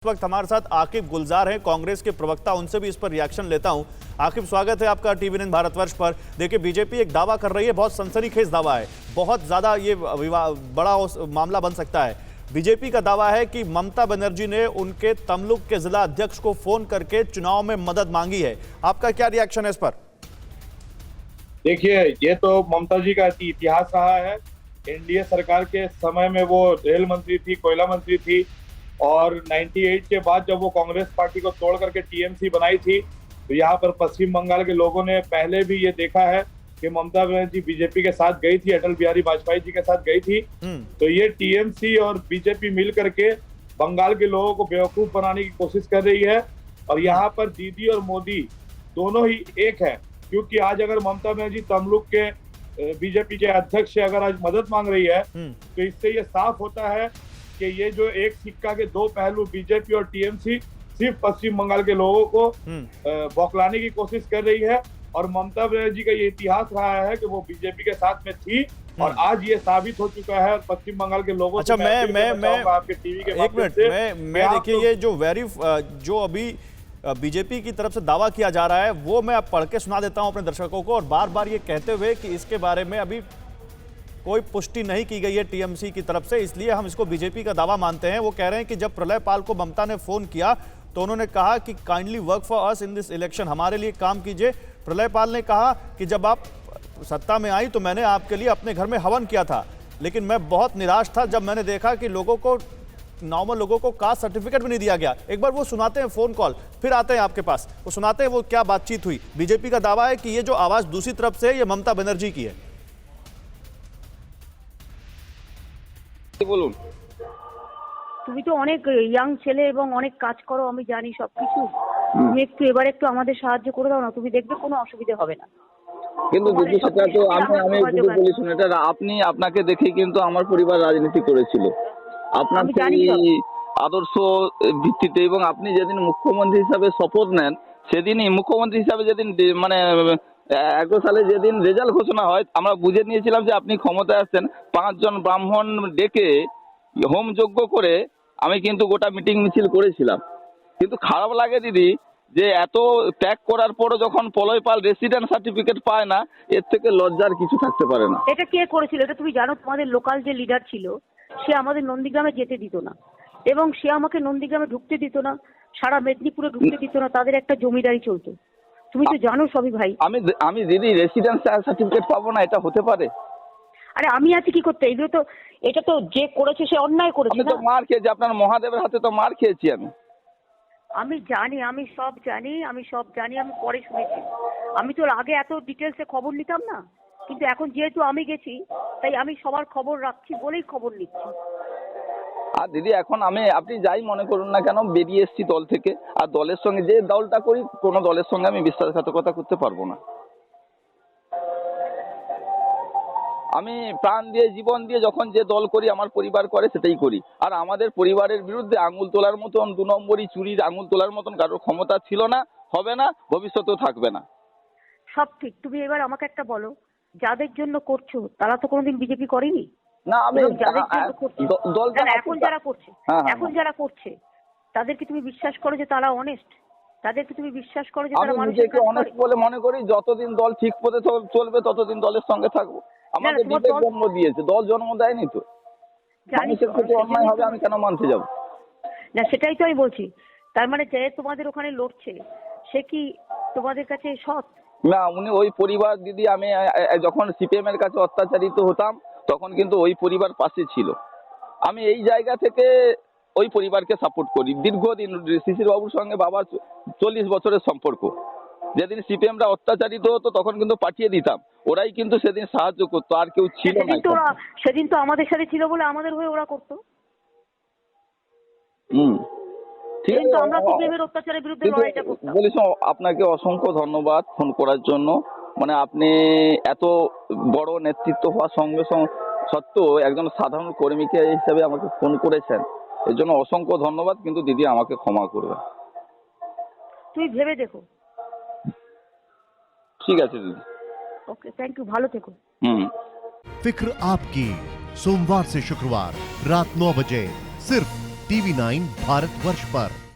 इस वक्त हमारे साथ आकिब गुलजार हैं, कांग्रेस के प्रवक्ता। उनसे भी इस पर रिएक्शन लेता हूं। आकिब, स्वागत है आपका टीवी 9 भारतवर्ष पर। देखिए, बीजेपी एक दावा कर रही है, बहुत सनसनीखेज दावा है, बहुत ज्यादा ये बड़ा मामला बन सकता है। बीजेपी का दावा है कि ममता बनर्जी ने उनके तमलुक के जिला अध्यक्ष को फोन करके चुनाव में मदद मांगी है। आपका क्या रिएक्शन है इस पर? देखिए, ये तो ममता जी का इतिहास रहा है। एनडीए सरकार के समय में वो रेल मंत्री थी, कोयला मंत्री थी, और 98 के बाद जब वो कांग्रेस पार्टी को तोड़ करके टीएमसी बनाई थी, तो यहाँ पर पश्चिम बंगाल के लोगों ने पहले भी ये देखा है कि ममता बनर्जी बीजेपी के साथ गई थी, अटल बिहारी वाजपेयी जी के साथ गई थी। तो ये टीएमसी और बीजेपी मिल करके बंगाल के लोगों को बेवकूफ बनाने की कोशिश कर रही है। और यहाँ पर दीदी और मोदी दोनों ही एक है, क्योंकि आज अगर ममता बनर्जी तमलुक के बीजेपी के अध्यक्ष से अगर आज मदद मांग रही है, तो इससे ये साफ होता है कि ये जो एक सिक्का के दो पहलू बीजेपी और टीएमसी सिर्फ पश्चिम बंगाल के लोगों को बौखलाने की कोशिश कर रही है। और ममता बनर्जी का ये इतिहास रहा है कि वो बीजेपी के साथ में थी, और आज ये साबित हो चुका है पश्चिम बंगाल के लोगों अच्छा, मैं आपके टीवी के एक मिनट, मैं देखिए, ये जो अभी बीजेपी की तरफ से दावा किया जा रहा है, वो मैं अब पढ़ के सुना देता हूं अपने दर्शकों को, और बार बार ये कहते हुए कि इसके बारे में अभी कोई पुष्टि नहीं की गई है टीएमसी की तरफ से, इसलिए हम इसको बीजेपी का दावा मानते हैं। वो कह रहे हैं कि जब प्रलय पाल को ममता ने फोन किया तो उन्होंने कहा कि kindly work for us in this election, हमारे लिए काम कीजिए। प्रलय पाल ने कहा कि जब आप सत्ता में आई तो मैंने आपके लिए अपने घर में हवन किया था, लेकिन मैं बहुत निराश था जब मैंने देखा कि नॉर्मल लोगों को कास्ट सर्टिफिकेट भी नहीं दिया गया। एक बार वो सुनाते हैं फोन कॉल, फिर आते हैं आपके पास, वो सुनाते हैं वो क्या बातचीत हुई। बीजेपी का दावा है कि ये जो आवाज दूसरी तरफ से है, ये ममता बनर्जी की है। বলুন। তুমি তো অনেক ইয়াং ছেলে এবং অনেক কাজ করো, আমি জানি সবকিছু। তুমি একটু আমাদের সাহায্য করে দাও না, তুমি দেখবে কোনো অসুবিধা হবে না। কিন্তু দিদি, সেটা তো আমি যদি বলি শুনে, এটা আপনাকে দেখেই কিন্তু আমার পরিবার রাজনীতি করেছিল। আপনার সেই আদর্শ ভিত্তিতে, এবং আপনি যেদিন মুখ্যমন্ত্রী হিসাবে শপথ নেন, সেদিনই মুখ্যমন্ত্রী হিসাবে যেদিন 11 সালে যেদিন রেজাল্ট ঘোষণা হয়, আমরা বুঝে নিয়েছিলাম যে আপনি ক্ষমতায় আসছেন। 5 জন ব্রাহ্মণ ডেকে হোম যজ্ঞ করে আমি কিন্তু গোটা মিটিং মিছিল করেছিলাম। কিন্তু খারাপ লাগে দিদি, যে এত ত্যাগ করার পরও যখন প্রলয় পাল রেসিডেন্ট সার্টিফিকেট পায় না, এর থেকে লজ্জার কিছু থাকতে পারে না। এটা কে করেছিল এটা তুমি জানো? তোমাদের লোকাল যে লিডার ছিল, সে আমাদের নন্দীগ্রামে যেতে দিত না, এবং সে আমাকে নন্দীগ্রামে ঢুকতে দিত না, সারা মেদিনীপুরে ঢুকতে দিত না। তাদের একটা জমিদারি চলতো, তুমি তো জানো সবই ভাই। আমি দিদি রেসিডেন্স সার্টিফিকেট পাবো না, এটা হতে পারে? আরে আমি আছি কি করতে? এগুলো তো, এটা তো যে করেছে সে অন্যায় করেছে। আমি তো মার খেয়েছি, আপনার মহাদেবের হাতে তো মার খেয়েছি আমি। আমি জানি, আমি সব জানি, আমি পরে শুনেছি। আমি তো আগে এত ডিটেলসে খবর নিতাম না, কিন্তু এখন যেহেতু আমি গেছি, তাই আমি সবার খবর রাখছি বলেই খবর নিচ্ছি। আর দিদি, এখন আপনি যাই মনে করুন না কেন, বেরিয়ে এসেছি দল থেকে। আর দলের সঙ্গে যে দলটা করি, কোনো দলের সঙ্গে আমি বিশ্বাসঘাতকতা করতে পারবো না। আমি প্রাণ দিয়ে, জীবন দিয়ে যখন যে দল করি, আমার পরিবার করে, সেটাই করি। আর আমাদের পরিবারের বিরুদ্ধে আঙুল তোলার মতন, 2 নম্বরই চুরির আঙুল তোলার মতন কারোর ক্ষমতা ছিল না, হবে না, ভবিষ্যতেও থাকবে না। সব ঠিক। তুমি এবার আমাকে একটা বলো, যাদের জন্য করছো তারা তো কোনোদিন বিজেপি করেনি না। আমি এখন যারা করছে তাদেরকে তুমি বিশ্বাস করো যে তারা অনেস্ট? তাদেরকে তুমি বিশ্বাস করো যে তারা মানুষের কাজ করে? অনেস্ট বলে মনে করি। যতদিন দল ঠিক পথে চলবে ততদিন দলের সঙ্গে থাকবো। আমাদের বিবেক জন্ম দিয়েছে, দল জন্ম দেয়নি তো। মানুষের ক্ষেত্রে অন্যায় হবে, আমি কেন মানতে যাব? না, সেটাই তো আমি বলছি। তার মানে যে তোমাদের ওখানে লড়ছে, সে কি তোমাদের কাছে সৎ? না, উনি ওই পরিবার দিদি, আমি যখন সিপিএম এর কাছে অত্যাচারিত হতাম, তখন কিন্তু ওই পরিবার পাশে ছিল। আমি এই জায়গা থেকে ওই পরিবারকে সাপোর্ট করি দীর্ঘদিন। শিশির বাবুর সঙ্গে বাবার 40 বছরের সম্পর্ক। যেদিন সিপিএমরা অত্যাচারিত হতো তখন কিন্তু পাঠিয়ে দিতাম, ওরাই কিন্তু সেদিন সাহায্য করতো, আর কেউ ছিল না। সেদিন তো আমাদের সাথে ছিল বলে আমাদের হয়ে ওরা করতো। ঠিক আছে, আমরা সিপিএমের অত্যাচারের বিরুদ্ধে লড়াইটা করতাম। বলিস, আপনাকে অসংখ্য ধন্যবাদ ফোন করার জন্য। মানে আপনি এত বড় নেতৃত্ব হওয়ার সঙ্গে সত্ত্বেও একজন সাধারণ কর্মীকে হিসেবে আমাকে ফোন করেছেন, এর জন্য অসংখ্য ধন্যবাদ। কিন্তু দিদি, আমাকে ক্ষমা করবে। তুই ভেবে দেখো। ঠিক আছে দিদি, ওকে, থ্যাংক ইউ, ভালো থেকো। फिक्र आपकी, सोमवार से शुक्रवार रात 9 बजे सिर्फ टीवी 9 भारतवर्ष पर।